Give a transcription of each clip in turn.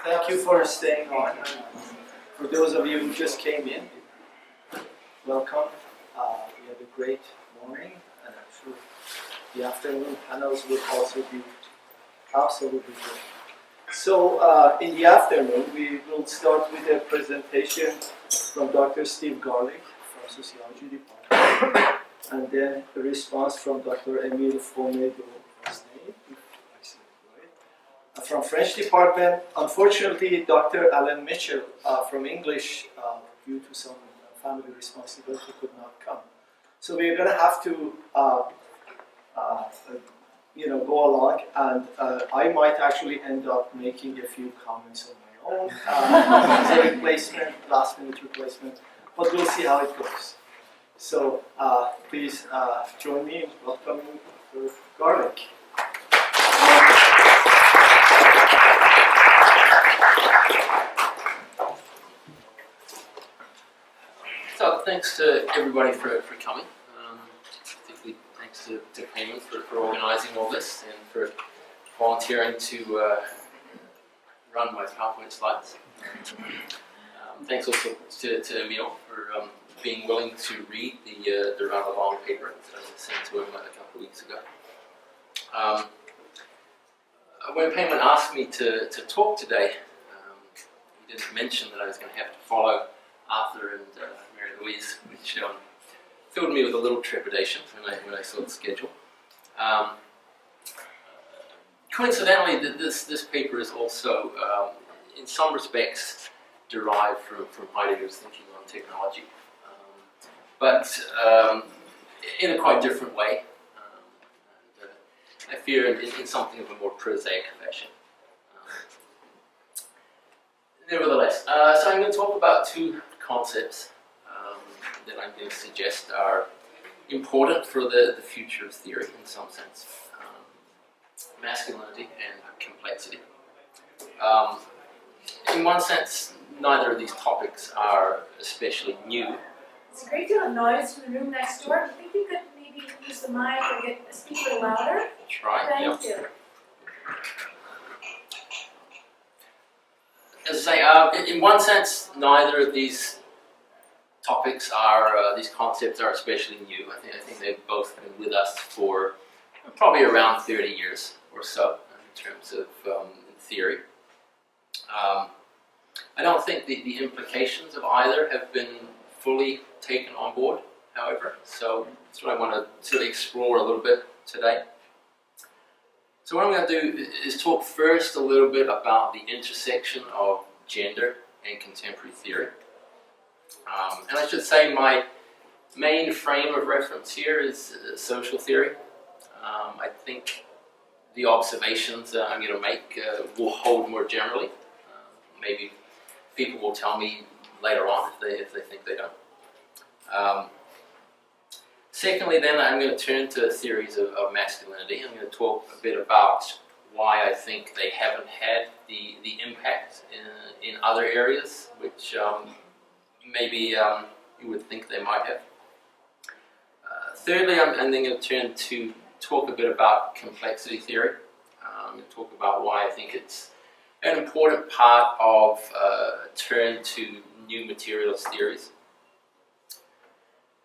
Thank you for staying on. For those of you who just came in, welcome. We had a great morning, and I'm sure the afternoon panels will also be absolutely good. So in the afternoon, we will start with a presentation from Dr. Steve Garlick from Sociology Department, and then a response from Dr. Emile Fromet de Rosnay, if I say it right, from French Department. Unfortunately, Dr. Alan Mitchell from English, due to some family responsibility, could not come. So we're going to have to go along, and I might actually end up making a few comments on my own as a replacement, last-minute replacement, but we'll see how it goes. So please join me in welcoming Dr. Garlick. So thanks to everybody for coming. Particularly thanks to Peyman for organising all this and for volunteering to run my PowerPoint slides. Thanks also to Emile for being willing to read the rather long paper that I sent to him a couple of weeks ago. When Peyman asked me to talk today, he didn't mention that I was going to have to follow Arthur and Mary Louise, which filled me with a little trepidation when I saw the schedule. Coincidentally, this paper is also, in some respects, derived from Heidegger's thinking on technology, but in a quite different way. I fear in something of a more prosaic fashion. Nevertheless, so I'm going to talk about two concepts that I'm going to suggest are important for the future of theory in some sense. Masculinity and complexity. In one sense, neither of these topics are especially new. It's a great deal of noise from the room next door. I think you could maybe use the mic or get the speaker louder. Try. Thank you. As I say, in one sense, neither of these topics are, these concepts are especially new. I think they've both been with us for probably around 30 years or so in terms of theory. I don't think the implications of either have been fully taken on board, however, so that's what I want to sort of explore a little bit today. So what I'm going to do is talk first a little bit about the intersection of gender and contemporary theory. And I should say my main frame of reference here is social theory. I think the observations I'm going to make will hold more generally. Maybe people will tell me later on if they think they don't. Secondly, then, I'm going to turn to theories of masculinity. I'm going to talk a bit about why I think they haven't had the impact in other areas, which maybe you would think they might have. Thirdly, I'm then going to turn to talk a bit about complexity theory. I'm going to talk about why I think it's an important part of a turn to new materialist theories.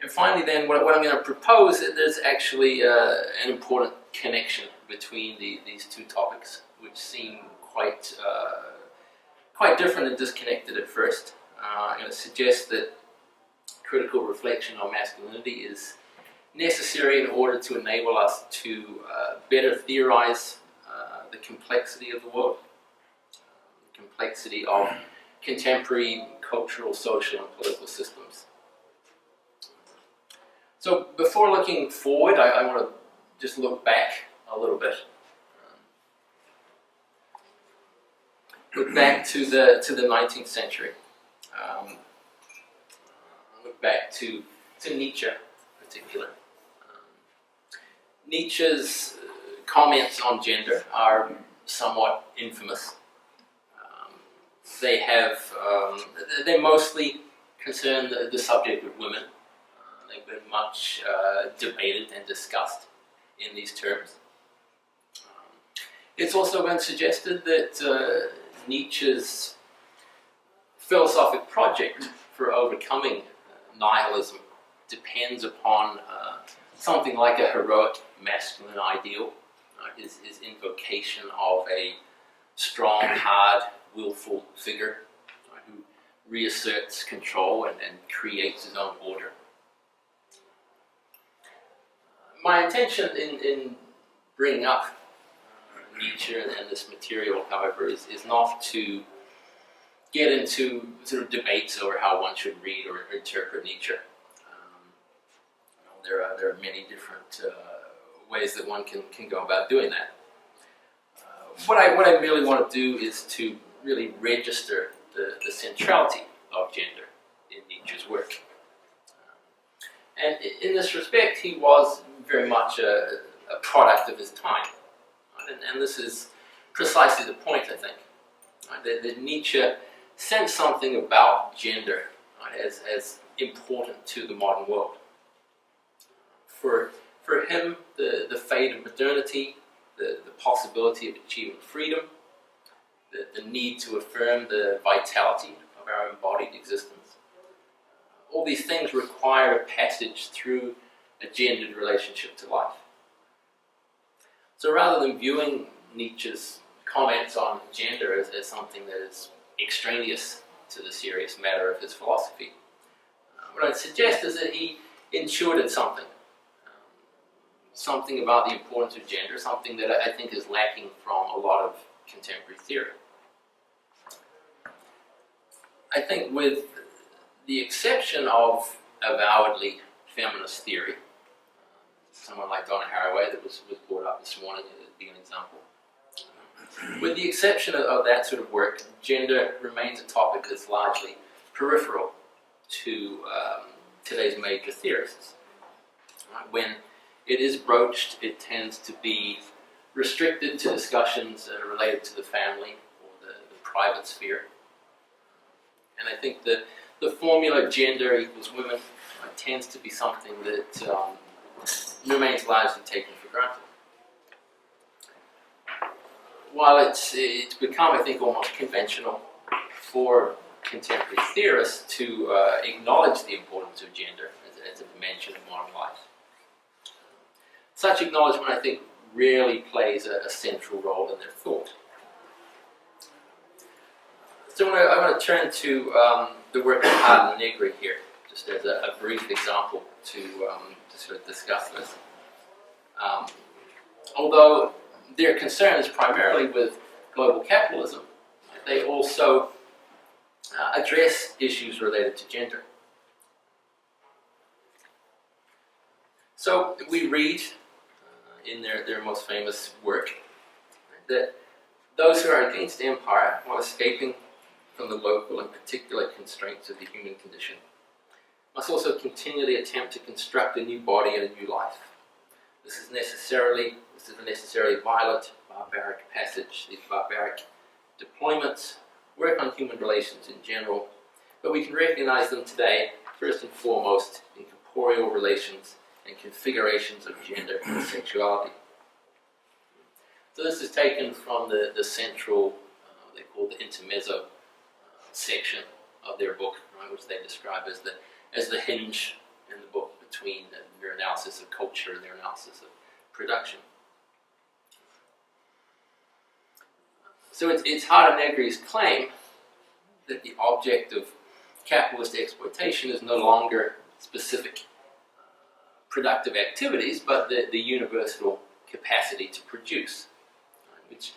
And finally then, what I'm going to propose is there's actually an important connection between these two topics, which seem quite different and disconnected at first. I'm going to suggest that critical reflection on masculinity is necessary in order to enable us to better theorize the complexity of the world, the complexity of contemporary cultural, social, and political systems. So before looking forward, I want to just look back a little bit. Look back to the 19th century. Look back to Nietzsche in particular. Nietzsche's comments on gender are somewhat infamous. They mostly concern the subject of women. They've been much debated and discussed in these terms. It's also been suggested that Nietzsche's philosophic project for overcoming nihilism depends upon something like a heroic masculine ideal, his invocation of a strong, hard, willful figure who reasserts control and creates his own order. My intention in bringing up Nietzsche and this material, however, is not to get into sort of debates over how one should read or interpret Nietzsche. There are many different ways that one can go about doing that. What I merely want to do is to really register the centrality of gender in Nietzsche's work. And in this respect, he was very much a product of his time. And this is precisely the point, I think, that Nietzsche sensed something about gender as important to the modern world. For him, the fate of modernity, the possibility of achieving freedom, the need to affirm the vitality of our embodied existence, all these things require a passage through a gendered relationship to life. So rather than viewing Nietzsche's comments on gender as something that is extraneous to the serious matter of his philosophy, what I'd suggest is that he intuited something about the importance of gender, something that I think is lacking from a lot of contemporary theory. I think with the exception of avowedly feminist theory, someone like Donna Haraway that was brought up this morning would be an example. With the exception of that sort of work, gender remains a topic that's largely peripheral to today's major theorists. When it is broached, it tends to be restricted to discussions related to the family or the private sphere. And I think that the formula gender equals women tends to be something that remains largely taken for granted. While it's become, I think, almost conventional for contemporary theorists to acknowledge the importance of gender as a dimension of modern life, such acknowledgement, I think, rarely plays a central role in their thought. So I want to turn to the work of Harden Negri here, just as a brief example to sort of discuss this. Although their concern is primarily with global capitalism, they also address issues related to gender. So we read in their most famous work that those who are against empire, while escaping from the local and particular constraints of the human condition, must also continually attempt to construct a new body and a new life. This is a necessarily violent, barbaric passage. These barbaric deployments work on human relations in general, but we can recognize them today, first and foremost, in corporeal relations and configurations of gender and sexuality. So this is taken from the central, they call the intermezzo section of their book, right, which they describe as the hinge in the book between their analysis of culture and their analysis of production. So it's Harden Negri's claim that the object of capitalist exploitation is no longer specific productive activities, but the universal capacity to produce, which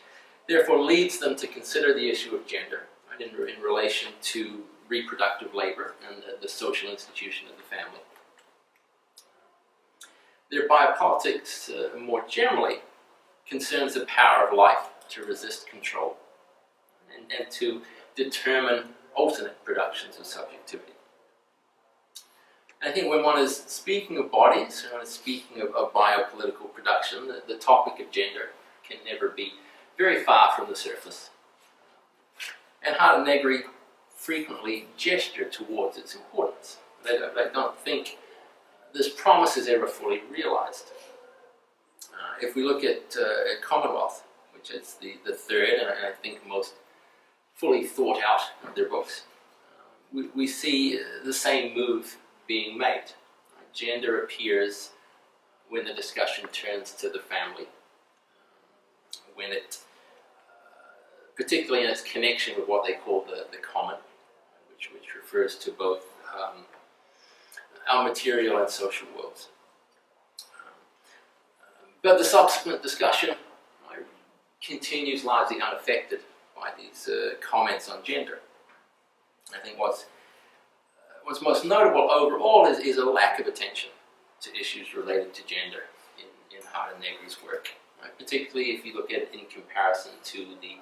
therefore leads them to consider the issue of gender in relation to reproductive labor and the social institution of the family. Their biopolitics, more generally, concerns the power of life to resist control and to determine alternate productions of subjectivity. I think when one is speaking of bodies, when one is speaking of biopolitical production, the topic of gender can never be very far from the surface. And Harden Negri frequently gesture towards its importance. They don't think this promise is ever fully realized. If we look at Commonwealth, which is the third and I think most fully thought out in their books. We see the same move being made. Gender appears when the discussion turns to the family, when it, particularly in its connection with what they call the common, which refers to both our material and social worlds. But the subsequent discussion continues largely unaffected by these comments on gender. I think what's most notable overall is a lack of attention to issues related to gender in Hardenegri's work, right? Particularly if you look at it in comparison to the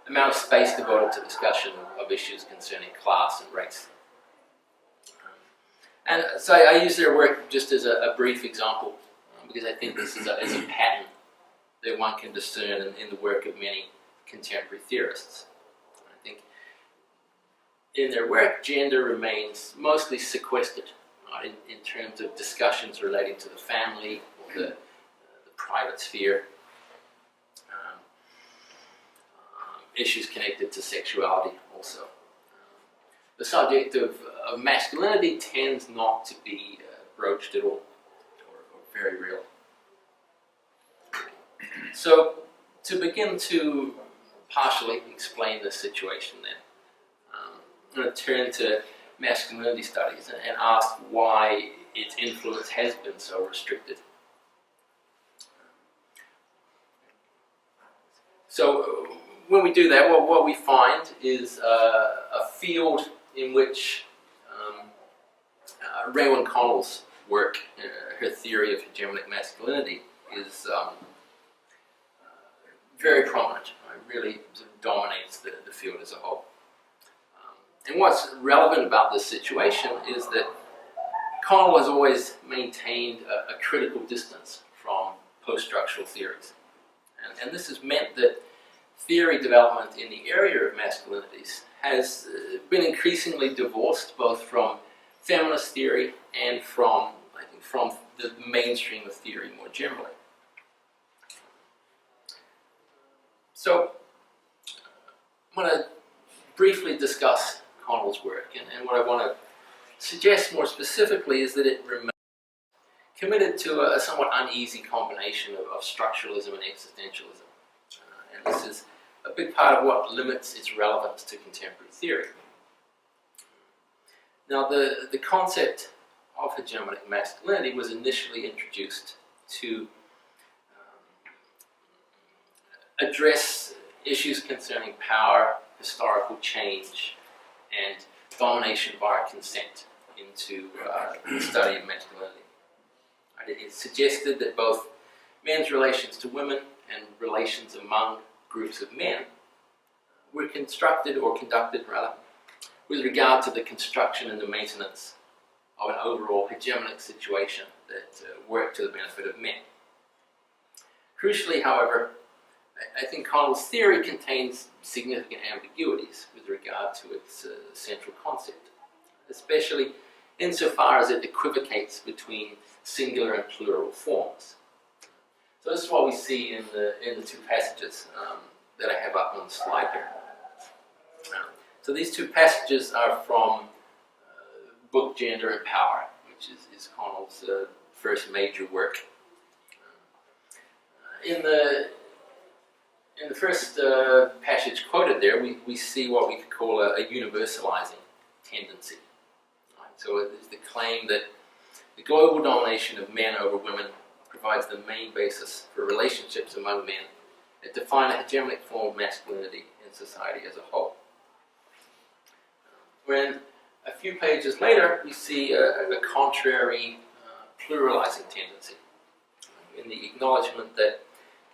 amount of space devoted to discussion of issues concerning class and race. And so I use their work just as a brief example, because I think this is a pattern that one can discern in the work of many contemporary theorists. I think in their work, gender remains mostly sequestered in terms of discussions relating to the family or the private sphere, issues connected to sexuality also. The subject of masculinity tends not to be broached at all, or very real. So, to begin to partially explain this situation then, I'm going to turn to masculinity studies and ask why its influence has been so restricted. So, when we do that, what we find is a field in which Raewyn Connell's work, her theory of hegemonic masculinity, is very prominent. Really sort of dominates the field as a whole. And what's relevant about this situation is that Connell has always maintained a critical distance from post-structural theories. And this has meant that theory development in the area of masculinities has been increasingly divorced both from feminist theory and from the mainstream of theory more generally. So, I'm going to briefly discuss Connell's work, and what I want to suggest more specifically is that it remains committed to a somewhat uneasy combination of structuralism and existentialism. And this is a big part of what limits its relevance to contemporary theory. Now, the concept of hegemonic masculinity was initially introduced to address issues concerning power, historical change, and domination via consent into the study of masculinity. It suggested that both men's relations to women and relations among groups of men were constructed, or conducted rather, with regard to the construction and the maintenance of an overall hegemonic situation that worked to the benefit of men. Crucially, however, I think Connell's theory contains significant ambiguities with regard to its central concept, especially insofar as it equivocates between singular and plural forms. So this is what we see in the two passages that I have up on the slide here. So these two passages are from book Gender and Power, which is Connell's first major work. In the first passage quoted there, we see what we could call a universalizing tendency. Right? So it is the claim that the global domination of men over women provides the main basis for relationships among men that define a hegemonic form of masculinity in society as a whole. When a few pages later, we see a contrary pluralizing tendency in the acknowledgement that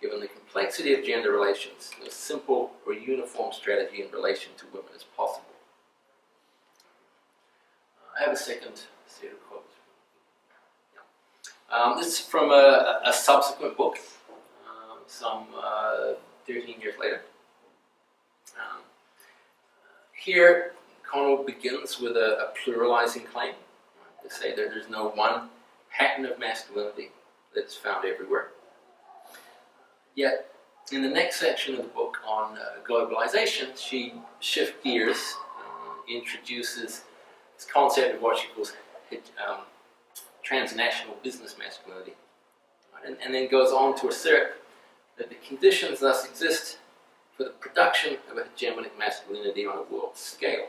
given the complexity of gender relations, a simple or uniform strategy in relation to women is possible. I have a second set of quotes. This is from a subsequent book, some 13 years later. Here, Connell begins with a pluralizing claim. They say that there's no one pattern of masculinity that's found everywhere. Yet, In the next section of the book on globalization, she shifts gears, introduces this concept of what she calls transnational business masculinity, and then goes on to assert that the conditions thus exist for the production of a hegemonic masculinity on a world scale.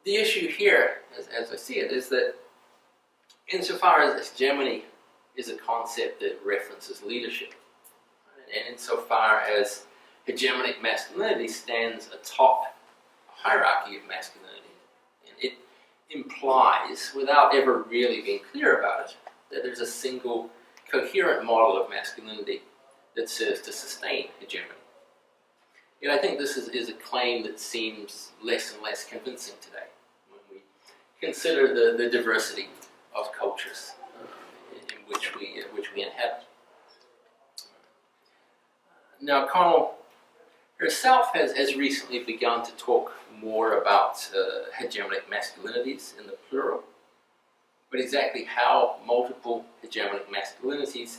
The issue here, as I see it, is that insofar as hegemony is a concept that references leadership, and insofar as hegemonic masculinity stands atop a hierarchy of masculinity, and it implies, without ever really being clear about it, that there's a single coherent model of masculinity that serves to sustain hegemony. Yet I think this is a claim that seems less and less convincing today when we consider the diversity of cultures in which we inhabit. Now, Connell herself has recently begun to talk more about hegemonic masculinities in the plural, but exactly how multiple hegemonic masculinities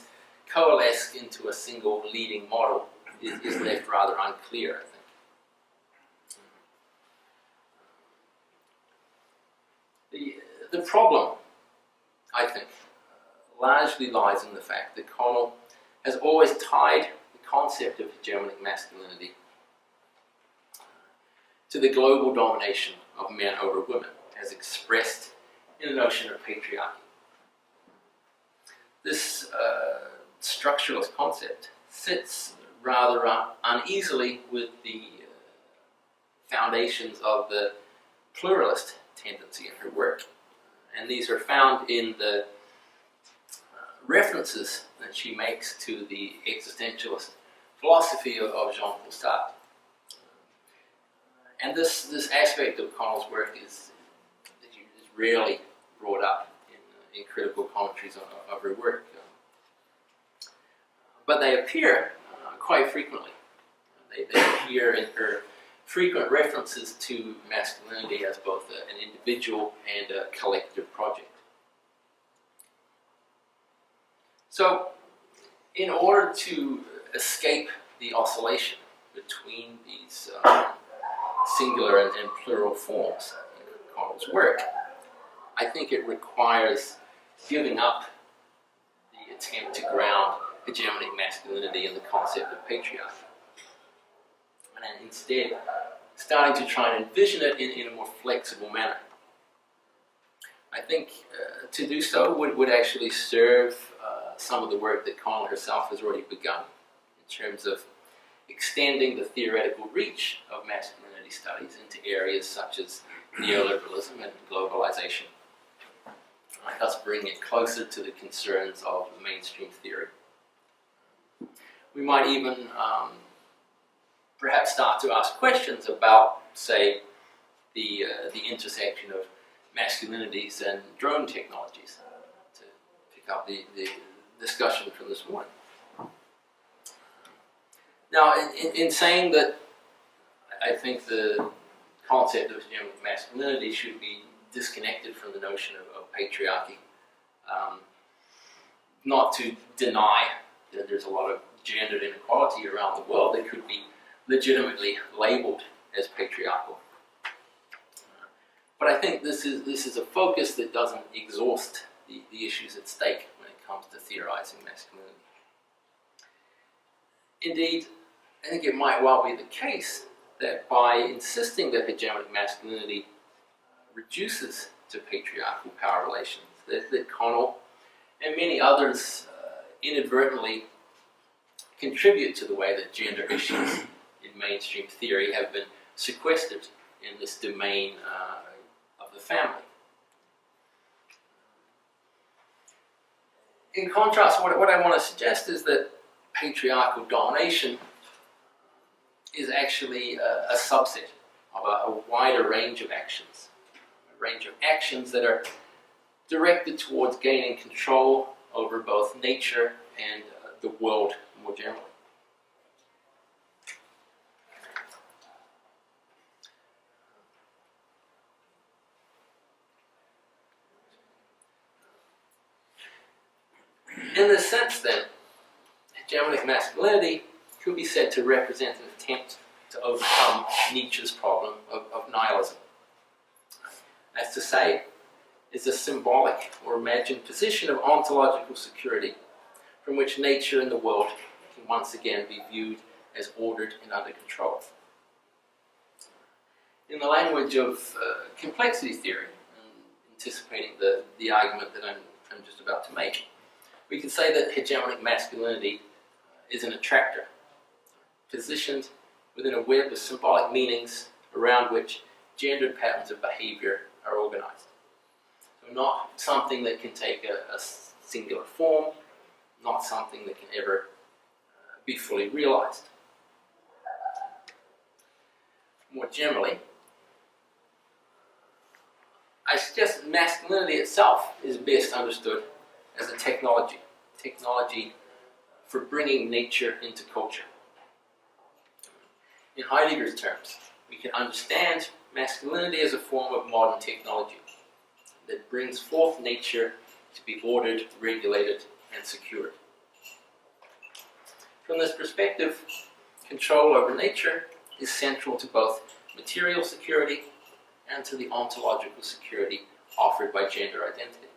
coalesce into a single leading model is left rather unclear, I think. The problem, I think, largely lies in the fact that Connell has always tied the concept of hegemonic masculinity to the global domination of men over women, as expressed in the notion of patriarchy. This structuralist concept sits rather uneasily with the foundations of the pluralist tendency in her work. And these are found in the references that she makes to the existentialist philosophy of Jean-Paul Sartre. And this aspect of Connell's work is rarely brought up in critical commentaries of her work. But they appear quite frequently. They appear in her frequent references to masculinity as both an individual and a collective project. So, in order to escape the oscillation between these singular and plural forms in Connell's work, I think it requires giving up the attempt to ground hegemonic masculinity in the concept of patriarchy, and instead starting to try and envision it in a more flexible manner. I think to do so would actually serve some of the work that Connell herself has already begun in terms of extending the theoretical reach of masculinity studies into areas such as neoliberalism and globalization, and thus bring it closer to the concerns of mainstream theory. We might even perhaps start to ask questions about, say, the intersection of masculinities and drone technologies, to pick up the discussion from this morning. Now, in saying that, I think the concept of hegemonic masculinity should be disconnected from the notion of patriarchy. Not to deny that there's a lot of gendered inequality around the world that could be legitimately labeled as patriarchal. But I think this is a focus that doesn't exhaust the issues at stake when it comes to theorizing masculinity. Indeed, I think it might well be the case that by insisting that hegemonic masculinity reduces to patriarchal power relations, that Connell and many others inadvertently contribute to the way that gender issues in mainstream theory have been sequestered in this domain of the family. In contrast, what I want to suggest is that patriarchal domination is actually a subset of a wider range of actions. A range of actions that are directed towards gaining control over both nature and the world more generally. In this sense, then, hegemonic masculinity could be said to represent an attempt to overcome Nietzsche's problem of nihilism. That's to say, it's a symbolic or imagined position of ontological security from which nature and the world can once again be viewed as ordered and under control. In the language of complexity theory, anticipating the argument that I'm just about to make, we can say that hegemonic masculinity is an attractor, positioned within a web of symbolic meanings around which gendered patterns of behavior are organized. So not something that can take a singular form, not something that can ever be fully realized. More generally, I suggest that masculinity itself is best understood as a technology for bringing nature into culture. In Heidegger's terms, we can understand masculinity as a form of modern technology that brings forth nature to be ordered, regulated, and secured. From this perspective, control over nature is central to both material security and to the ontological security offered by gender identity.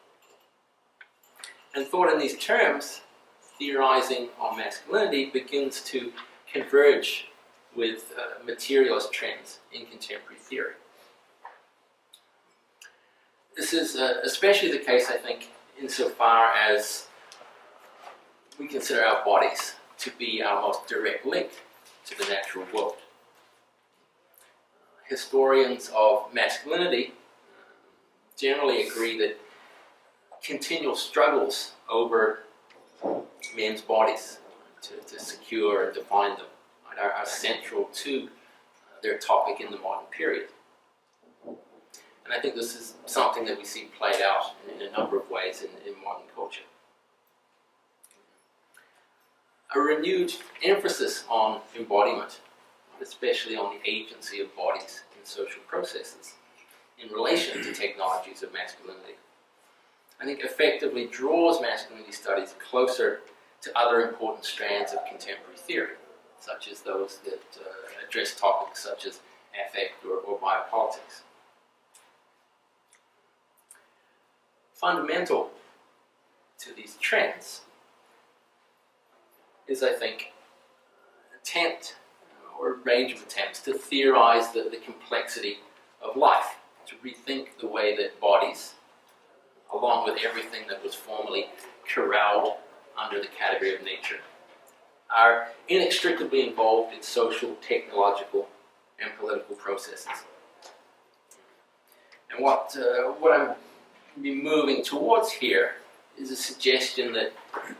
And thought in these terms, theorizing on masculinity begins to converge with materialist trends in contemporary theory. This is especially the case, I think, insofar as we consider our bodies to be our most direct link to the natural world. Historians of masculinity generally agree that continual struggles over men's bodies to secure and define them are central to their topic in the modern period. And I think this is something that we see played out in a number of ways in modern culture. A renewed emphasis on embodiment, especially on the agency of bodies in social processes, in relation to technologies of masculinity, I think effectively draws masculinity studies closer to other important strands of contemporary theory, such as those that address topics such as affect or biopolitics. Fundamental to these trends is, I think, an attempt or a range of attempts to theorize the complexity of life, to rethink the way that bodies, along with everything that was formerly corralled under the category of nature, are inextricably involved in social, technological, and political processes. And what I'm be moving towards here is a suggestion that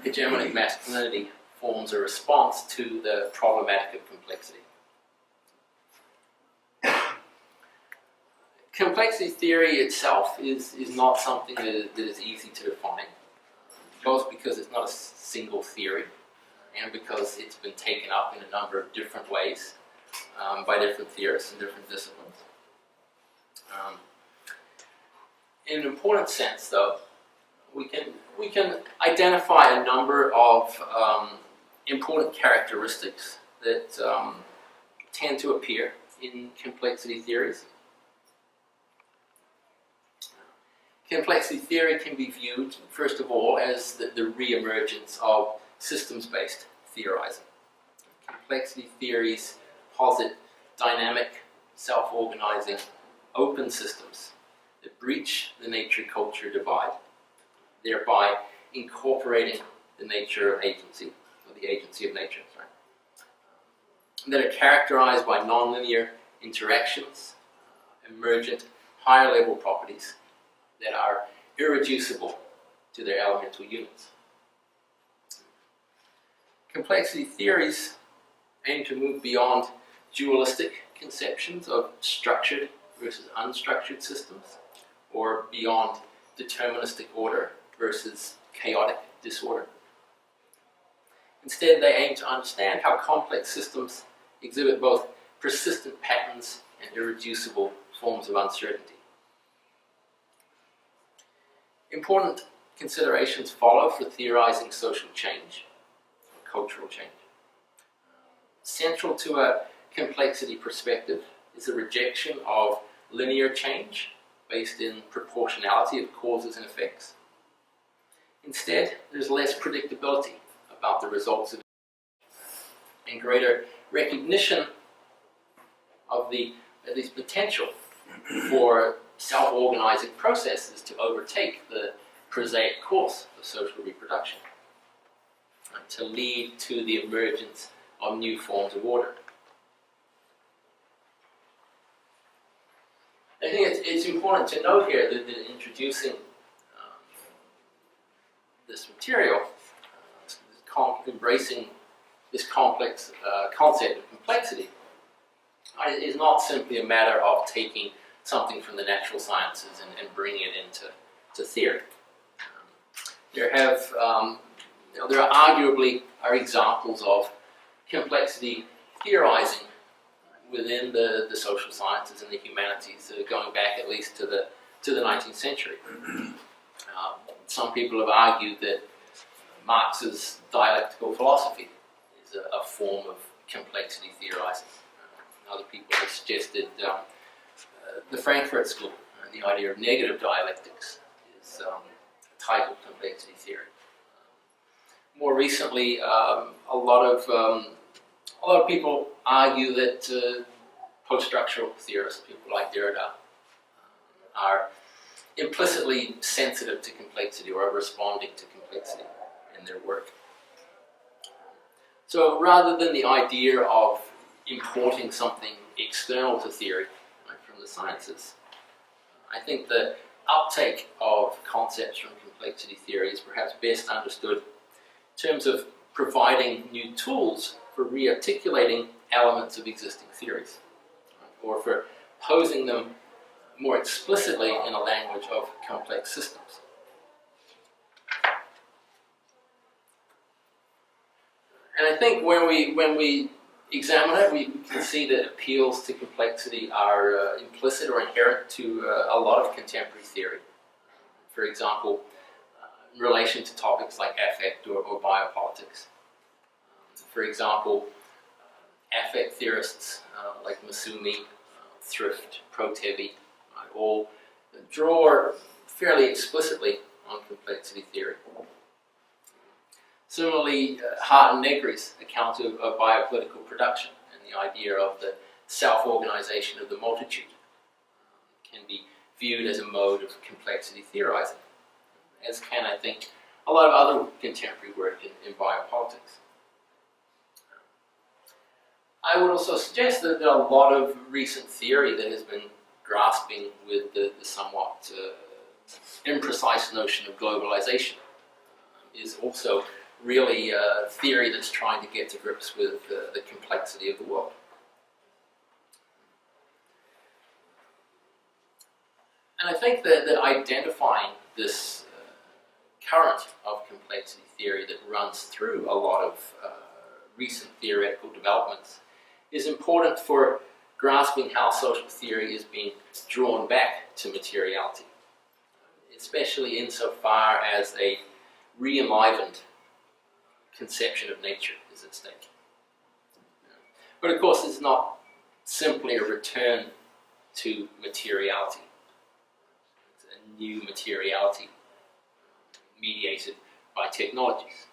hegemonic masculinity forms a response to the problematic of complexity. Complexity theory itself is not something that is easy to define, both because it's not a single theory and because it's been taken up in a number of different ways by different theorists in different disciplines. In an important sense, though, we can identify a number of important characteristics that tend to appear in complexity theories. Complexity theory can be viewed, first of all, as the re-emergence of systems-based theorizing. Complexity theories posit dynamic, self-organizing, open systems that breach the nature-culture divide, thereby incorporating the nature of agency, or the agency of nature, that are characterized by nonlinear interactions, emergent, higher-level properties that are irreducible to their elemental units. Complexity theories aim to move beyond dualistic conceptions of structured versus unstructured systems, or beyond deterministic order versus chaotic disorder. Instead, they aim to understand how complex systems exhibit both persistent patterns and irreducible forms of uncertainty. Important considerations follow for theorizing social change, cultural change. Central to a complexity perspective is a rejection of linear change based in proportionality of causes and effects. Instead, there's less predictability about the results of and greater recognition of the at least potential for self-organizing processes to overtake the prosaic course of social reproduction, to lead to the emergence of new forms of order. I think it's important to note here that in introducing this material, embracing this complex concept of complexity, is not simply a matter of taking something from the natural sciences and bringing it into theory. There arguably are examples of complexity theorizing within the social sciences and the humanities, going back at least to the 19th century. Some people have argued that Marx's dialectical philosophy is a form of complexity theorizing. Other people have suggested the Frankfurt School, the idea of negative dialectics, is a type of complexity theory. More recently, a lot of people argue that post-structural theorists, people like Derrida, are implicitly sensitive to complexity or are responding to complexity in their work. So rather than the idea of importing something external to theory, right, from the sciences, I think the uptake of concepts from complexity theory is perhaps best understood in terms of providing new tools for re-articulating elements of existing theories, right, or for posing them more explicitly in a language of complex systems. And I think when we examine it, we can see that appeals to complexity are implicit or inherent to a lot of contemporary theory. For example, in relation to topics like affect or biopolitics. For example, affect theorists like Masumi, Thrift, Protevi, all draw fairly explicitly on complexity theory. Similarly, Hart and Negri's account of biopolitical production and the idea of the self-organization of the multitude can be viewed as a mode of complexity theorizing, as can, I think, a lot of other contemporary work in biopolitics. I would also suggest that a lot of recent theory that has been grasping with the somewhat imprecise notion of globalization is also really a theory that's trying to get to grips with the complexity of the world. And I think that identifying this current of complexity theory that runs through a lot of recent theoretical developments is important for grasping how social theory is being drawn back to materiality, especially insofar as a re-enlivened conception of nature is at stake. But of course, it's not simply a return to materiality. It's a new materiality mediated by technologies,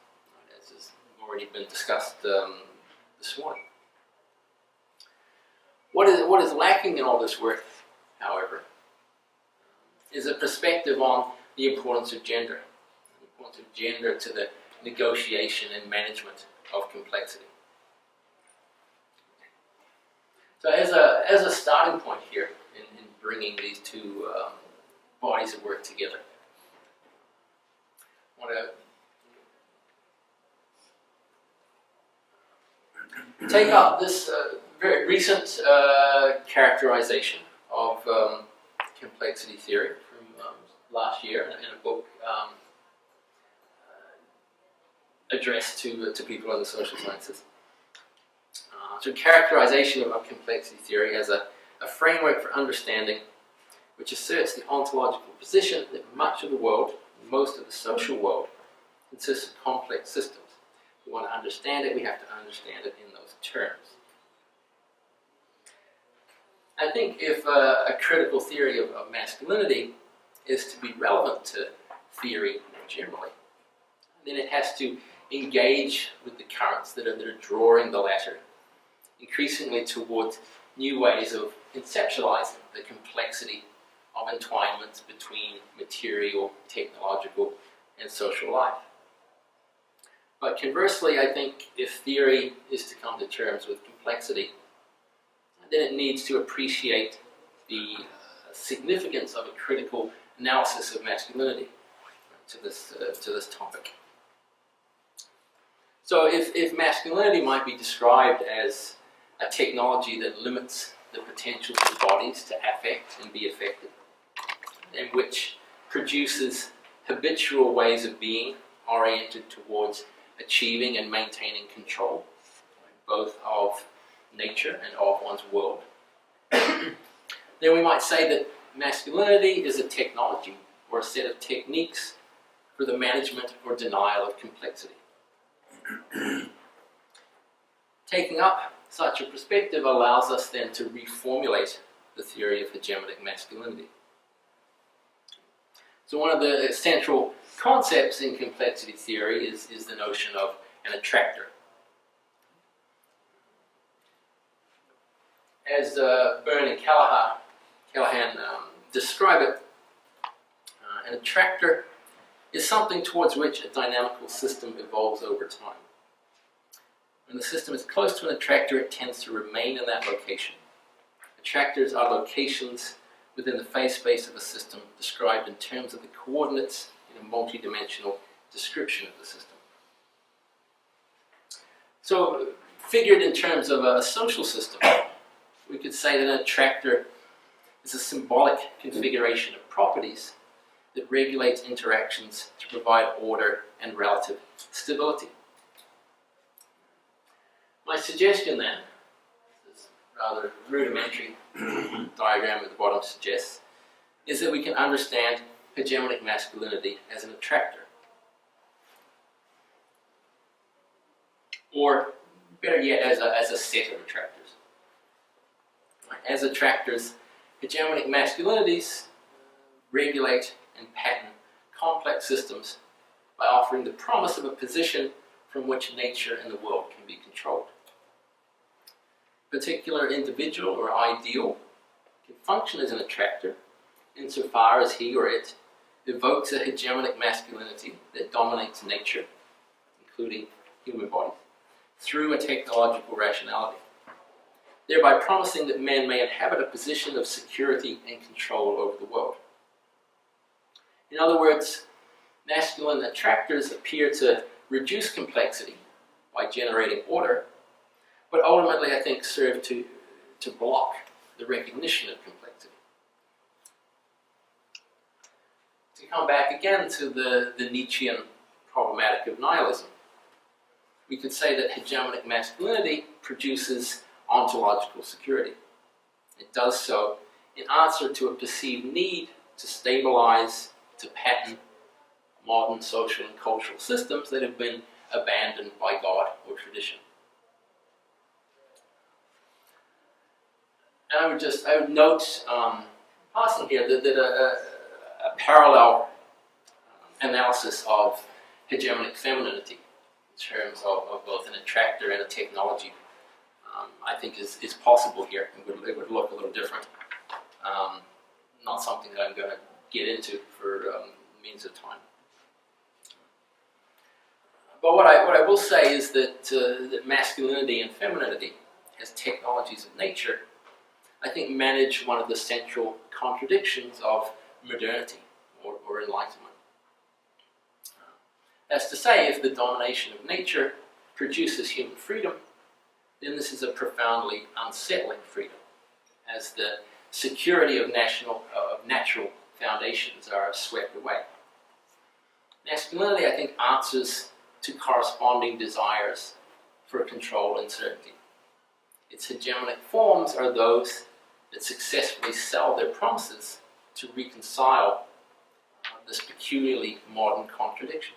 as has already been discussed this morning. What is lacking in all this work, however, is a perspective on the importance of gender to the negotiation and management of complexity. So as a starting point here in bringing these two bodies of work together, I want to take up this very recent characterization of complexity theory from last year in a book addressed to people in the social sciences. So characterization of complexity theory as a framework for understanding which asserts the ontological position that much of the world, most of the social world consists of complex systems. If we want to understand it, we have to understand it in those terms. I think if a critical theory of masculinity is to be relevant to theory generally, then it has to engage with the currents that are drawing the latter increasingly towards new ways of conceptualizing the complexity of entwinements between material, technological, and social life. But conversely, I think if theory is to come to terms with complexity, then it needs to appreciate the significance of a critical analysis of masculinity to this topic. So if masculinity might be described as a technology that limits the potential for bodies to affect and be affected, and which produces habitual ways of being oriented towards achieving and maintaining control, both of nature and of one's world, then we might say that masculinity is a technology or a set of techniques for the management or denial of complexity. Taking up such a perspective allows us then to reformulate the theory of hegemonic masculinity. So one of the central concepts in complexity theory is the notion of an attractor. As Byrne and Callahan describe it, an attractor is something towards which a dynamical system evolves over time. When the system is close to an attractor, it tends to remain in that location. Attractors are locations within the phase space of a system described in terms of the coordinates in a multidimensional description of the system. So, figured in terms of a social system, we could say that an attractor is a symbolic configuration of properties that regulates interactions to provide order and relative stability. My suggestion then, this rather rudimentary diagram at the bottom suggests, is that we can understand hegemonic masculinity as an attractor. Or, better yet, as a set of attractors. As attractors, hegemonic masculinities regulate and pattern complex systems by offering the promise of a position from which nature and the world can be controlled. A particular individual or ideal can function as an attractor insofar as he or it evokes a hegemonic masculinity that dominates nature, including human bodies, through a technological rationality, thereby promising that men may inhabit a position of security and control over the world. In other words, masculine attractors appear to reduce complexity by generating order, but ultimately, I think, serve to block the recognition of complexity. To come back again to the Nietzschean problematic of nihilism, we could say that hegemonic masculinity produces ontological security. It does so in answer to a perceived need to stabilize, to pattern modern social and cultural systems that have been abandoned by God or tradition. And I would note, passing here, that a parallel analysis of hegemonic femininity in terms of both an attractor and a technology, I think is possible here. It would look a little different. Not something that I'm going to get into for means of time. But what I will say is that masculinity and femininity as technologies of nature, I think, manage one of the central contradictions of modernity or enlightenment. That's to say, if the domination of nature produces human freedom, then this is a profoundly unsettling freedom, as the security of natural foundations are swept away. Masculinity, I think, answers to corresponding desires for control and certainty. Its hegemonic forms are those that successfully sell their promises to reconcile this peculiarly modern contradiction.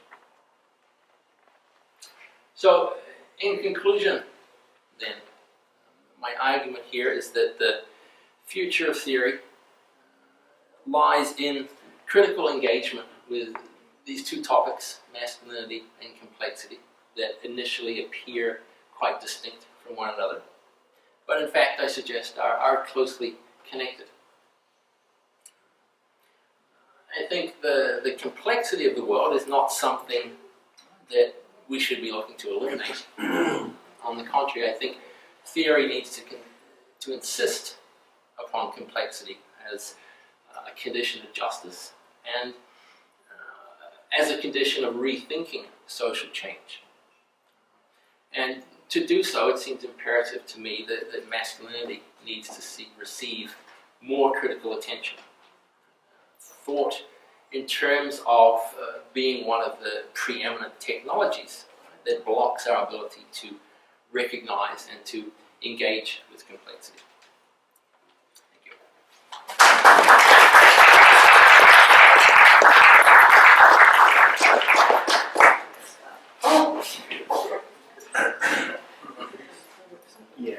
So, in conclusion, then, my argument here is that the future of theory lies in critical engagement with these two topics, masculinity and complexity, that initially appear quite distinct from one another, but in fact, I suggest, are closely connected. I think the complexity of the world is not something that we should be looking to eliminate. On the contrary, I think theory needs to insist upon complexity as a condition of justice and as a condition of rethinking social change. And to do so, it seems imperative to me that masculinity needs to receive more critical attention. Thought in terms of being one of the preeminent technologies that blocks our ability to recognize and to engage with complexity. Thank you. Yeah.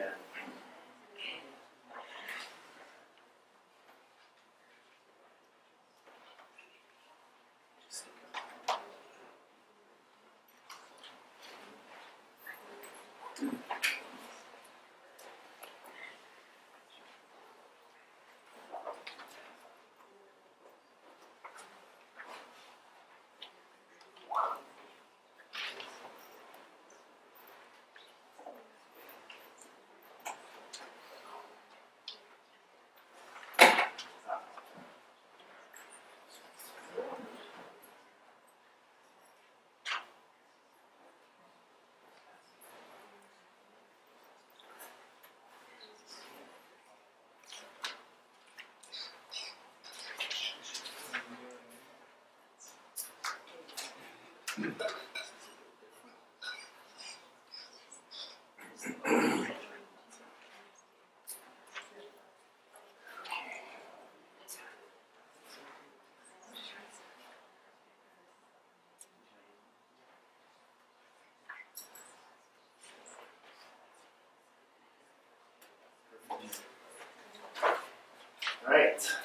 Right.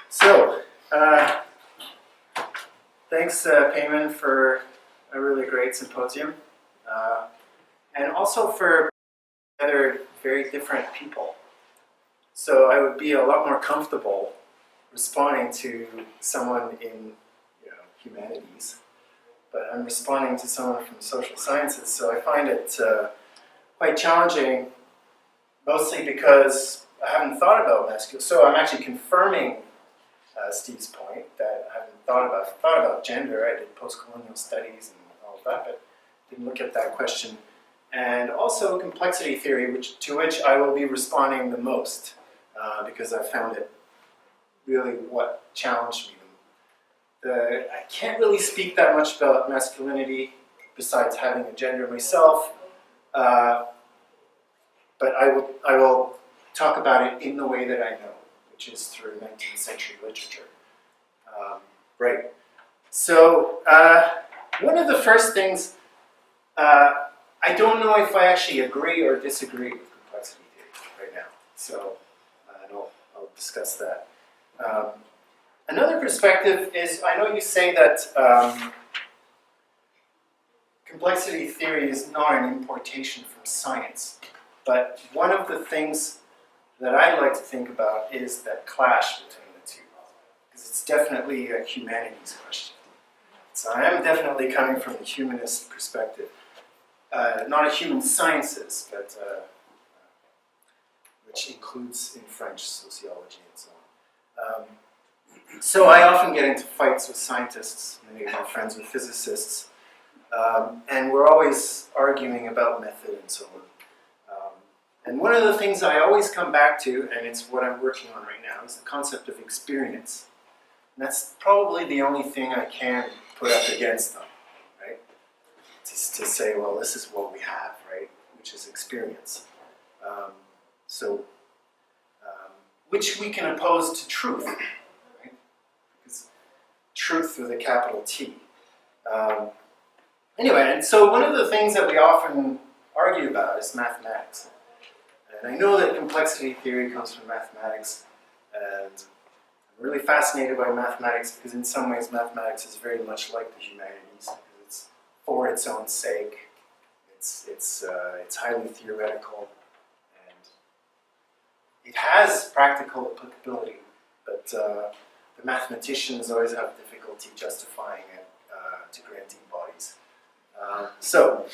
So, thanks, Peyman, for a really great symposium, and also for other very different people. So I would be a lot more comfortable responding to someone in, humanities, but I'm responding to someone from social sciences, so I find it quite challenging, mostly because I haven't thought about masculinity. So I'm actually confirming Steve's point that I haven't thought about gender. I did post-colonial studies and all of that, but didn't look at that question. And also complexity theory, to which I will be responding the most, because I found it really what challenged me. I can't really speak that much about masculinity besides having a gender myself, but I will talk about it in the way that I know, which is through 19th century literature. Right. So one of the first things, I don't know if I actually agree or disagree with complexity theory right now, so I'll discuss that. Another perspective is, I know you say that complexity theory is not an importation from science, but one of the things that I like to think about is that clash between the two, because it's definitely a humanities question. So I am definitely coming from the humanist perspective, not a human sciences, but which includes in French sociology and so on. So I often get into fights with scientists, many of my friends are physicists, and we're always arguing about method and so on. And one of the things I always come back to, and it's what I'm working on right now, is the concept of experience. And that's probably the only thing I can put up against them, right? To say, well, this is what we have, right? Which is experience. So which we can oppose to truth, right? Because truth with a capital T. Anyway, and so one of the things that we often argue about is mathematics. And I know that complexity theory comes from mathematics, and I'm really fascinated by mathematics because in some ways mathematics is very much like the humanities. It's for its own sake. It's highly theoretical, and it has practical applicability, but the mathematicians always have difficulty justifying it to granting bodies. So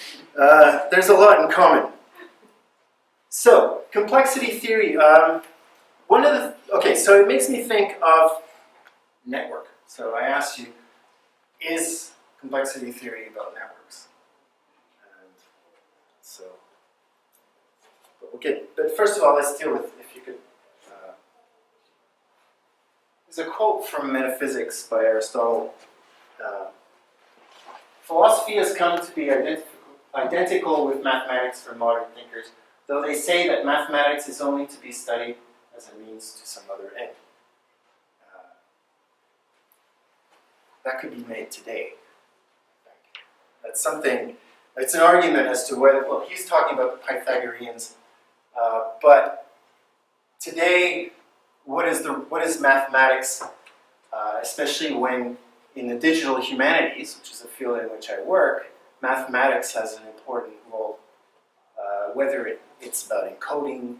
there's a lot in common. So complexity theory. So it makes me think of network. So I asked you, is complexity theory about networks? And so, but first of all, let's deal with, if you could. There's a quote from Metaphysics by Aristotle. Philosophy has come to be identical with mathematics for modern thinkers, though they say that mathematics is only to be studied as a means to some other end. That could be made today. That's something, it's an argument as to whether, well, he's talking about the Pythagoreans, but today, what is mathematics, especially when in the digital humanities, which is a field in which I work, mathematics has an important role, whether it's about encoding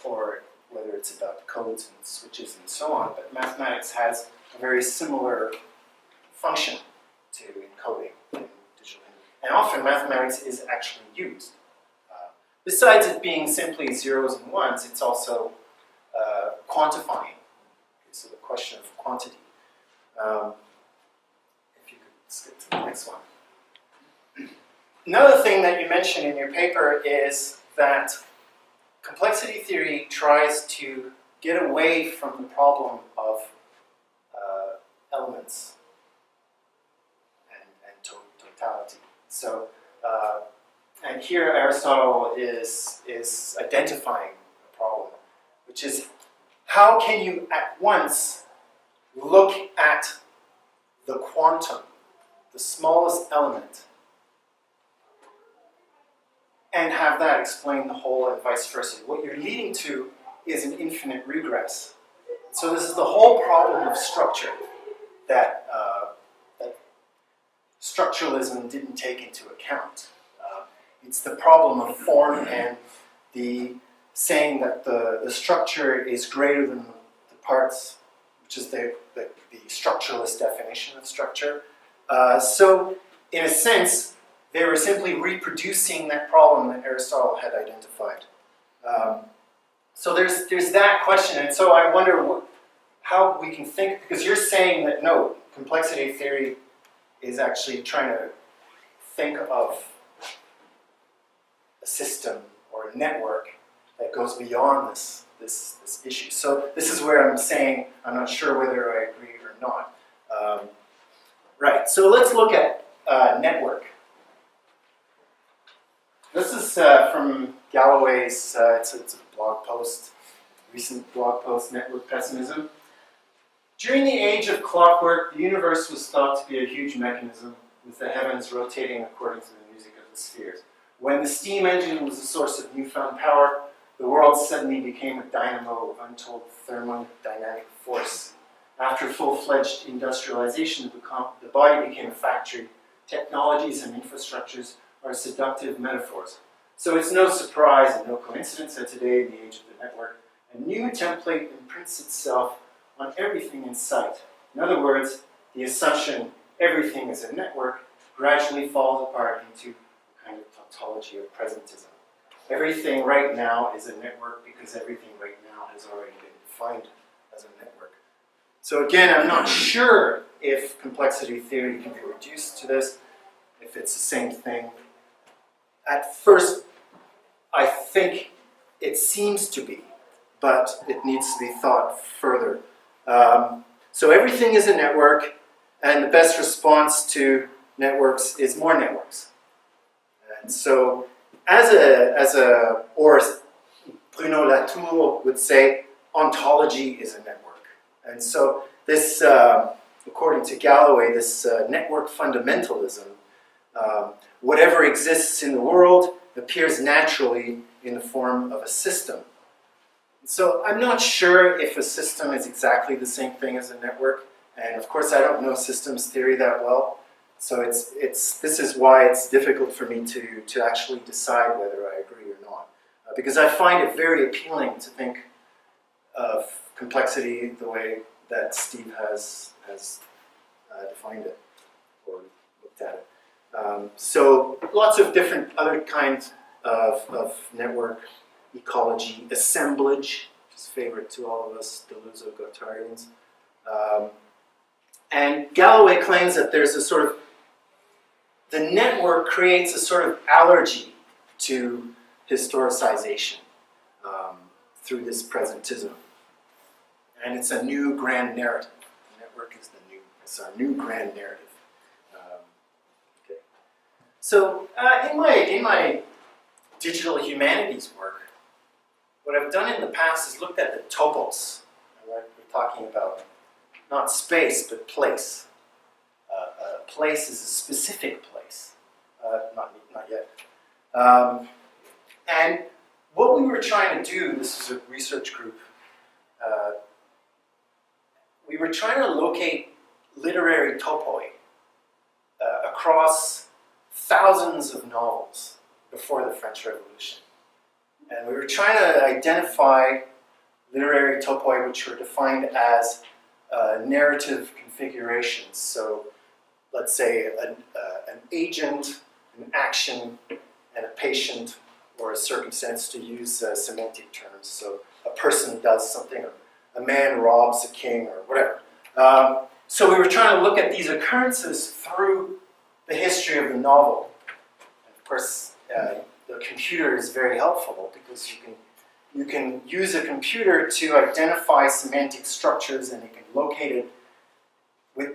or whether it's about codes and switches and so on, but mathematics has a very similar function to encoding in digital humanities. And often mathematics is actually used. Besides it being simply zeros and ones, it's also quantifying. So the question of quantity. If you could skip to the next one. Another thing that you mentioned in your paper is that complexity theory tries to get away from the problem of elements and totality. So, and here Aristotle is identifying a problem, which is how can you at once look at the quantum, the smallest element, and have that explain the whole and vice versa. What you're leading to is an infinite regress. So this is the whole problem of structure that structuralism didn't take into account. It's the problem of form and the saying that the structure is greater than the parts, which is the structuralist definition of structure. So in a sense, they were simply reproducing that problem that Aristotle had identified. So there's that question, and so I wonder how we can think, because you're saying that no, complexity theory is actually trying to think of a system or a network that goes beyond this issue. So this is where I'm saying I'm not sure whether I agree or not. Right, so let's look at network. This is from Galloway's, it's a blog post, recent blog post, Network Pessimism. During the age of clockwork, the universe was thought to be a huge mechanism with the heavens rotating according to the music of the spheres. When the steam engine was the source of newfound power, the world suddenly became a dynamo of untold thermodynamic force. After full-fledged industrialization, the body became a factory. Technologies and infrastructures are seductive metaphors. So it's no surprise and no coincidence that today, in the age of the network, a new template imprints itself on everything in sight. In other words, the assumption everything is a network gradually falls apart into a kind of tautology of presentism. Everything right now is a network because everything right now has already been defined as a network. So again, I'm not sure if complexity theory can be reduced to this, if it's the same thing. At first, I think it seems to be, but it needs to be thought further. So everything is a network, and the best response to networks is more networks. And so, or Bruno Latour would say, ontology is a network. And so this, according to Galloway, this network fundamentalism, whatever exists in the world appears naturally in the form of a system. So I'm not sure if a system is exactly the same thing as a network, and of course I don't know systems theory that well, so this is why it's difficult for me to actually decide whether I agree or not, because I find it very appealing to think of complexity the way that Steve has defined it, or looked at it. So lots of different other kinds of network ecology, assemblage, which is favorite to all of us Deleuze-Guattarians. And Galloway claims that there's a sort of, the network creates a sort of allergy to historicization through this presentism. And it's a new grand narrative. The network is it's our new grand narrative. Okay. So in my digital humanities work, what I've done in the past is looked at the topos. Right? We're talking about not space, but place. A place is a specific place. Not yet. And what we were trying to do, this is a research group, we were trying to locate literary topoi across thousands of novels before the French Revolution. And we were trying to identify literary topoi which were defined as narrative configurations. So let's say an agent, an action, and a patient, or a circumstance, to use semantic terms. So a person does something, or a man robs a king, or whatever. So we were trying to look at these occurrences through the history of the novel. And of course, the computer is very helpful because you can use a computer to identify semantic structures, and it can locate it.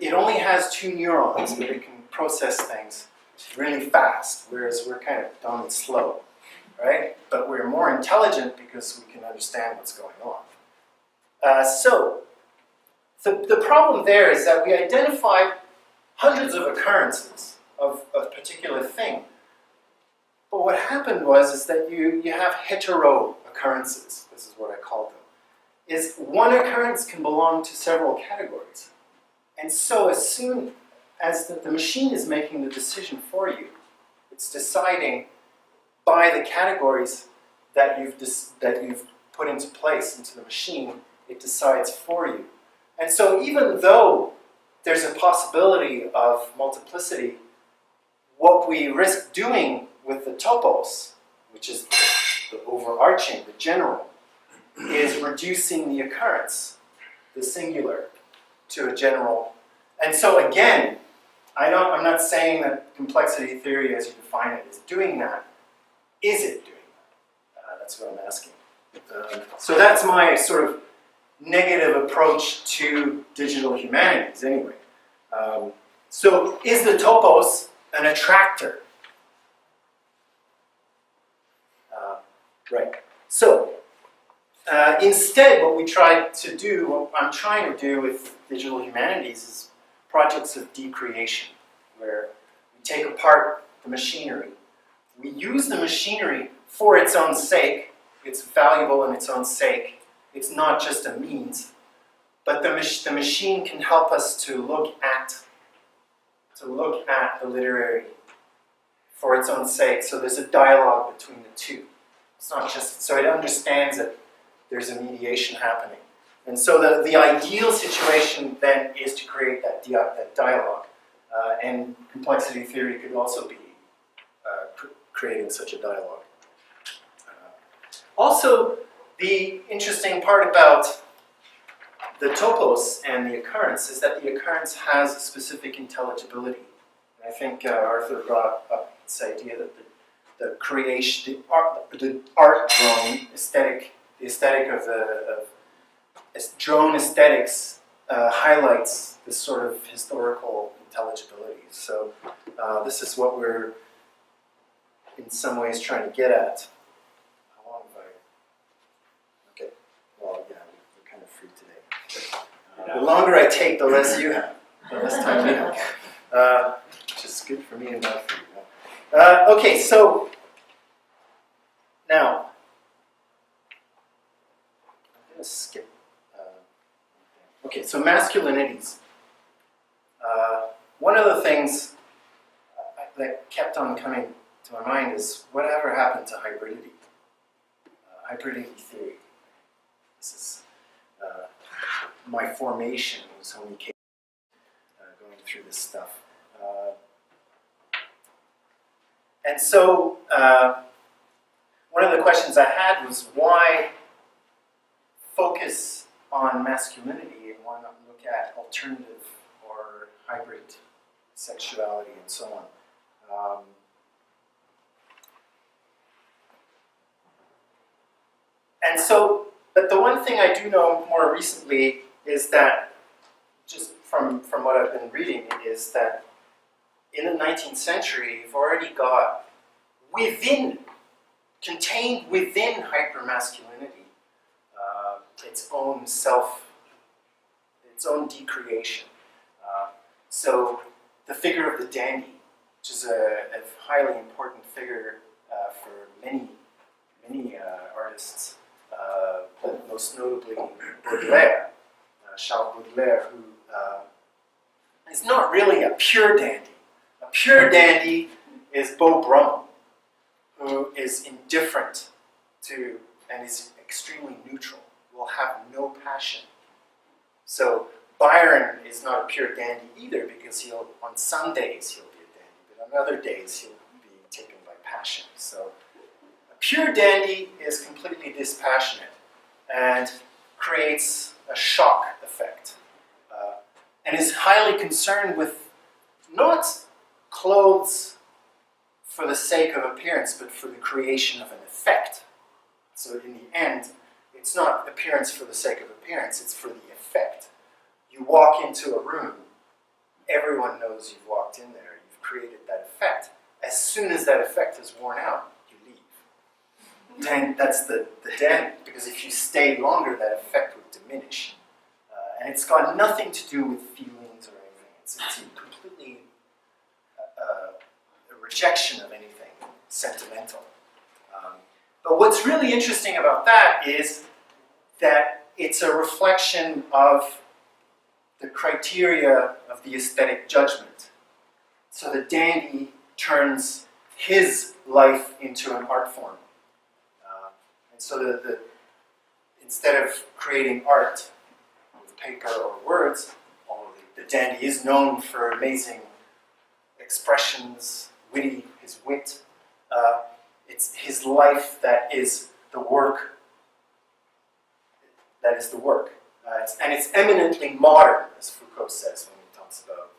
It only has 2 neurons, but it can process things really fast, whereas we're kind of dumb and slow, right? But we're more intelligent because we can understand what's going on. So the problem there is that we identified hundreds of occurrences of a particular thing. But what happened is that you have hetero occurrences, this is what I call them, is one occurrence can belong to several categories. And so as soon as the machine is making the decision for you, it's deciding by the categories that you've put into place into the machine, it decides for you. And so even though there's a possibility of multiplicity, what we risk doing with the topos, which is the overarching, the general, is reducing the occurrence, the singular, to a general. And so again, I'm not saying that complexity theory as you define it is doing that. Is it doing that? That's what I'm asking. So that's my sort of negative approach to digital humanities anyway. So is the topos an attractor? Right. So instead, what I'm trying to do with digital humanities is projects of decreation, where we take apart the machinery. We use the machinery for its own sake. It's valuable in its own sake. It's not just a means. But the machine can help us to look at the literary for its own sake. So there's a dialogue between the two. It's not just, so it understands that there's a mediation happening. And so the ideal situation then is to create that dialogue. And complexity theory could also be creating such a dialogue. Also, the interesting part about the topos and the occurrence is that the occurrence has a specific intelligibility. And I think Arthur brought up this idea that the creation, the art drone aesthetic, the aesthetic of drone aesthetics highlights this sort of historical intelligibility. So this is what we're in some ways trying to get at. How long have I? Okay, well, yeah, The longer I take, the less you have. The less time you have. Which is good for me and bad for you. Okay, so now I'm going to skip. Okay, so masculinities. One of the things that kept on coming to my mind is whatever happened to hybridity? Hybridity theory. This is my formation was when we came going through this stuff. And so one of the questions I had was why focus on masculinity and why not look at alternative or hybrid sexuality and so on. And so, but the one thing I do know more recently is that, just from what I've been reading, is that in the 19th century, you've already got contained within hypermasculinity, its own decreation. So the figure of the dandy, which is a highly important figure for many artists, but most notably Baudelaire, Charles Baudelaire, who is not really a pure dandy. A pure dandy is Beau Brummel, who is indifferent to and is extremely neutral, will have no passion. So Byron is not a pure dandy either, because on some days he'll be a dandy, but on other days he'll be taken by passion. So a pure dandy is completely dispassionate and creates a shock effect, and is highly concerned with not clothes for the sake of appearance, but for the creation of an effect. So in the end, it's not appearance for the sake of appearance, it's for the effect. You walk into a room, everyone knows you've walked in there, you've created that effect. As soon as that effect is worn out, you leave. And that's the dandy, because if you stay longer, that effect would diminish. And it's got nothing to do with feelings or anything. It's completely a rejection of anything sentimental. But what's really interesting about that is that it's a reflection of the criteria of the aesthetic judgment. So the dandy turns his life into an art form. And so instead of creating art with paper or words, although the dandy is known for amazing expressions, his wit, it's his life that is the work. That is the work. And it's eminently modern, as Foucault says when he talks about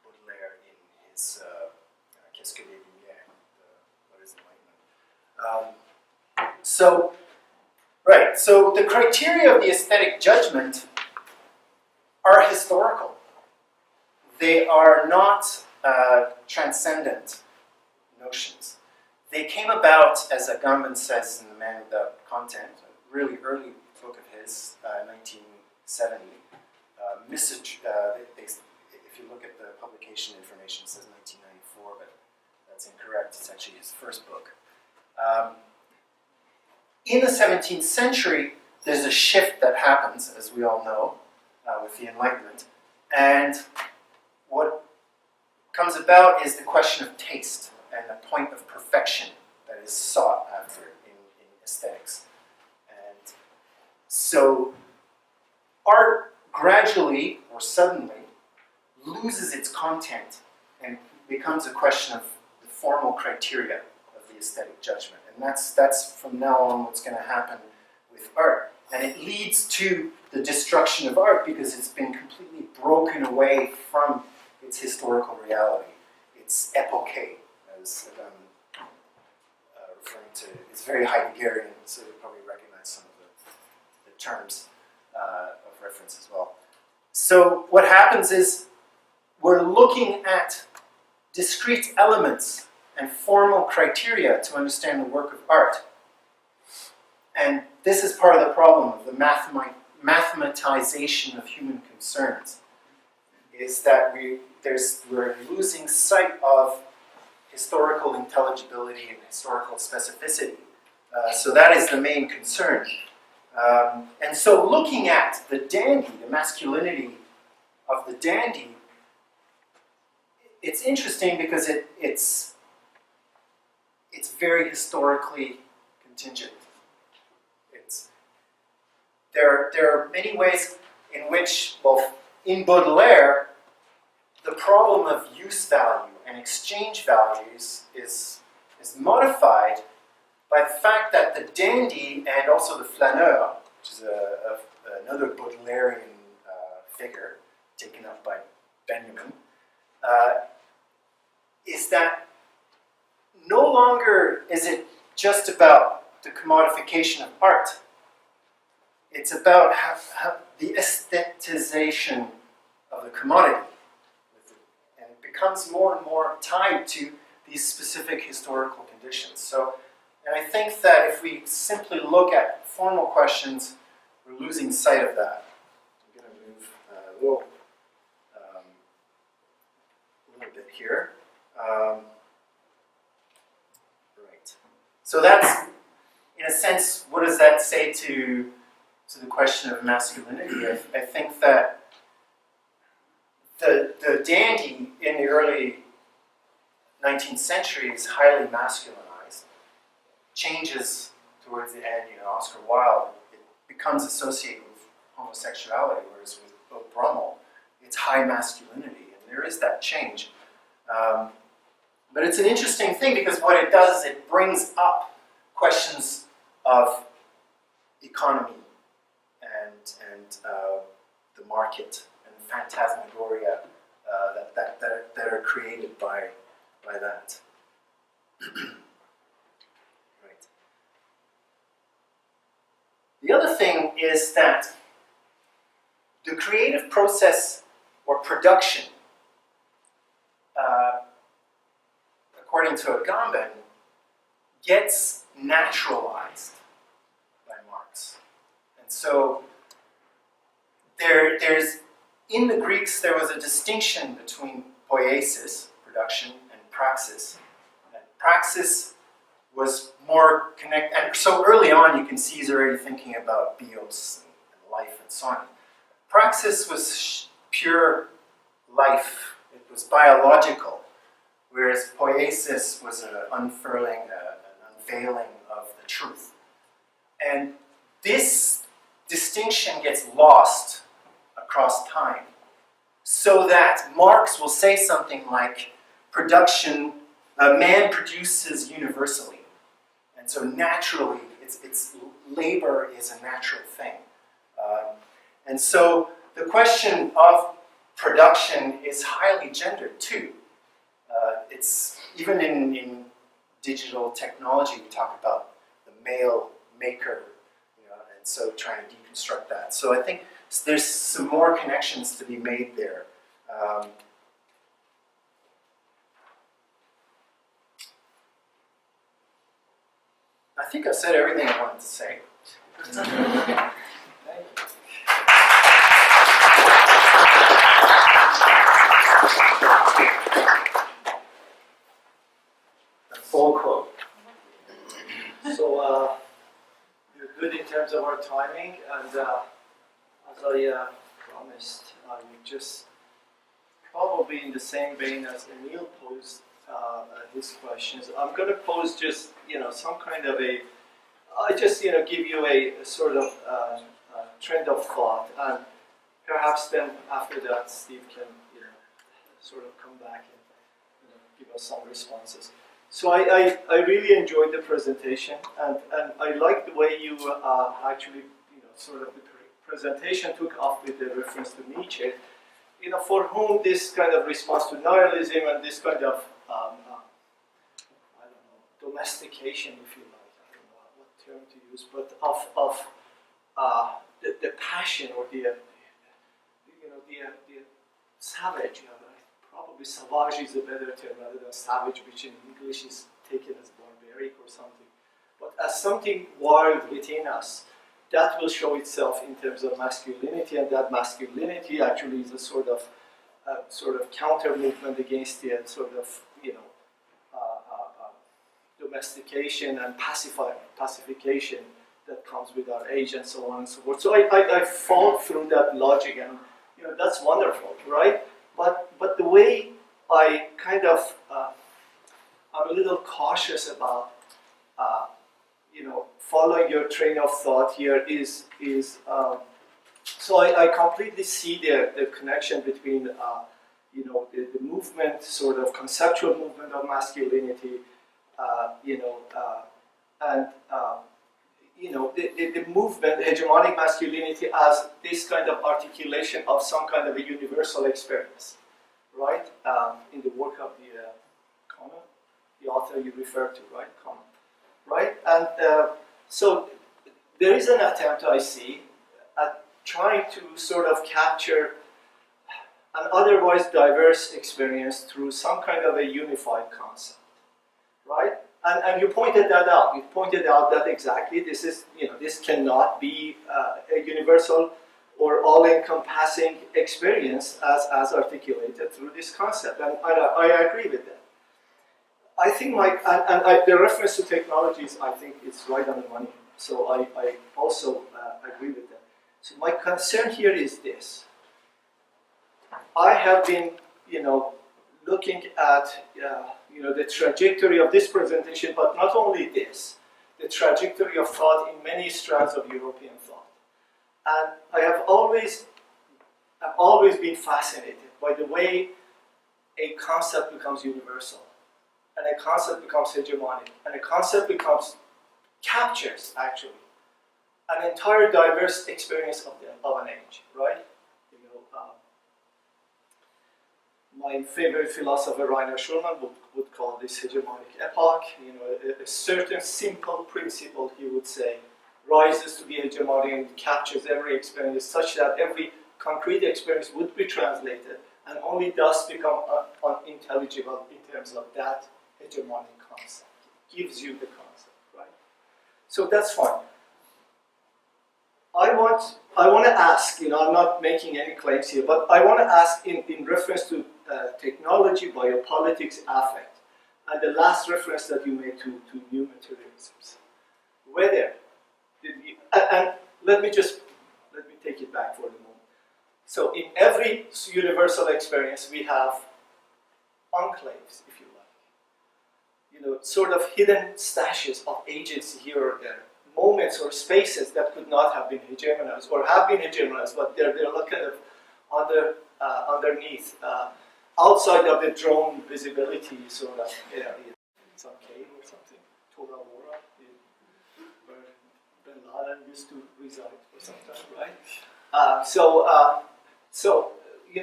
Baudelaire in his Qu'est-ce que les Lumières? What is enlightenment? So the criteria of the aesthetic judgment are historical. They are not transcendent notions. They came about, as Agamben says in The Man Without Content, a really early book of his, 1970. If you look at the publication information, it says 1994, but that's incorrect. It's actually his first book. In the 17th century, there's a shift that happens, as we all know, with the Enlightenment. And what comes about is the question of taste and the point of perfection that is sought after in aesthetics. And so art gradually or suddenly loses its content and becomes a question of the formal criteria of the aesthetic judgment. And that's from now on what's going to happen with art. And it leads to the destruction of art because it's been completely broken away from its historical reality. It's epoché, as I'm referring to. It's very Heideggerian, so you'll probably recognize some of the terms of reference as well. So what happens is we're looking at discrete elements and formal criteria to understand the work of art. And this is part of the problem of the mathematization of human concerns, is that we're losing sight of historical intelligibility and historical specificity. So that is the main concern. And so looking at the dandy, the masculinity of the dandy, it's interesting because it's very historically contingent. There are many ways in which, well, in Baudelaire, the problem of use value and exchange values is modified by the fact that the dandy and also the flaneur, which is another Baudelairean figure taken up by Benjamin, is that no longer is it just about the commodification of art. It's about the aesthetization of the commodity. And it becomes more and more tied to these specific historical conditions. And I think that if we simply look at formal questions, we're losing sight of that. I'm going to move a little bit here. Right. So that's, in a sense, what does that say to the question of masculinity? I think that the dandy in the early 19th century is highly masculinized, changes towards the end, Oscar Wilde, it becomes associated with homosexuality, whereas with Beau Brummel, it's high masculinity, and there is that change. But it's an interesting thing because what it does is it brings up questions of economy and the market and the phantasmagoria that are created by that. Right. The other thing is that the creative process or production, according to Agamben, gets naturalized by Marx. And so there's in the Greeks there was a distinction between poiesis, production, and praxis. And praxis was more connected, and so early on you can see he's already thinking about bios and life and so on. Praxis was pure life, it was biological, whereas poiesis was an unfurling, an unveiling of the truth. And this distinction gets lost across time, so that Marx will say something like, production, man produces universally. And so naturally, it's labor is a natural thing. And so the question of production is highly gendered too. It's even in digital technology, we talk about the male maker, and so trying to deconstruct that. So I think there's some more connections to be made there. I think I've said everything I wanted to say. Thank you. Full quote. So you're good in terms of our timing, and as I promised, you just probably in the same vein as Emile posed his questions. I'm going to pose just some kind of I just give you a sort of trend of thought, and perhaps then after that Steve can sort of come back and give us some responses. So I really enjoyed the presentation, and I like the way you actually sort of the presentation took off with the reference to Nietzsche. For whom this kind of response to nihilism and this kind of I don't know, domestication, if you like, I don't know what term to use, but of the passion or the savage. Probably savage is a better term rather than savage, which in English is taken as barbaric or something. But as something wild within us, that will show itself in terms of masculinity, and that masculinity actually is a sort of counter movement against the sort of domestication and pacification that comes with our age and so on and so forth. So I followed through that logic, and that's wonderful, right? But the way I kind of I'm a little cautious about following your train of thought here is so I completely see the connection between the movement, sort of conceptual movement of masculinity, and the movement, hegemonic masculinity, as this kind of articulation of some kind of a universal experience, right? In the work of the author you referred to, right? Right? And so there is an attempt, I see, at trying to sort of capture an otherwise diverse experience through some kind of a unified concept, right? And you pointed that out. You pointed out that exactly this is, this cannot be a universal or all-encompassing experience as articulated through this concept, and I agree with that. I think the reference to technologies, I think it's right on the money. So I also agree with that. So my concern here is this. I have been, looking at, the trajectory of this presentation, but not only this, the trajectory of thought in many strands of European thought. And I have always been fascinated by the way a concept becomes universal, and a concept becomes hegemonic, and a concept captures, actually, an entire diverse experience of an age, right? My favorite philosopher, Rainer Schulman, would call this hegemonic epoch. A certain simple principle, he would say, rises to be hegemonic and captures every experience such that every concrete experience would be translated and only thus become unintelligible in terms of that hegemonic concept. It gives you the concept, right? So that's fine. I want to ask, I'm not making any claims here, but I want to ask in reference to technology, biopolitics, affect, and the last reference that you made to new materialisms. Whether did we, and let me take it back for the moment. So in every universal experience, we have enclaves, if you like, sort of hidden stashes of agency here or there, moments or spaces that could not have been hegemonized or have been hegemonized, but they're kind of underneath, outside of the drone visibility sort of area. Some cave or something, Tora Bora, where Ben Laden used to reside for some time, right? So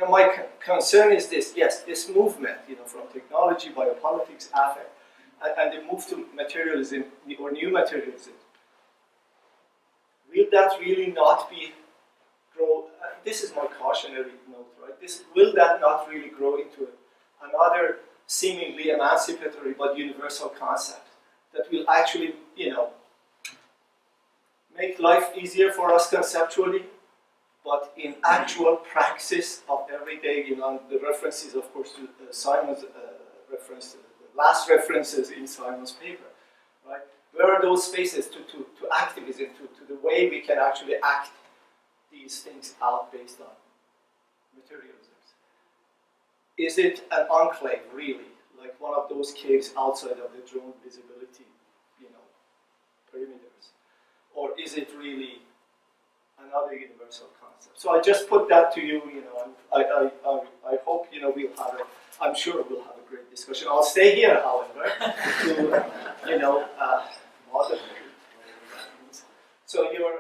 my concern is this: yes, this movement, from technology, biopolitics, affect, and the move to materialism or new materialism. Will that really not grow? This is my cautionary note, right? Will that not really grow into another seemingly emancipatory but universal concept that will actually, make life easier for us conceptually, but in actual praxis of everyday, the references, of course, to Simon's reference, the last references in Simon's paper, right? Where are those spaces to activism, to the way we can actually act these things out based on materialisms? Is it an enclave, really, like one of those caves outside of the drone visibility, perimeters? Or is it really another universal concept? So I just put that to you, and I hope, we'll have I'm sure we'll have a great discussion. I'll stay here, however, to, moderate. So you're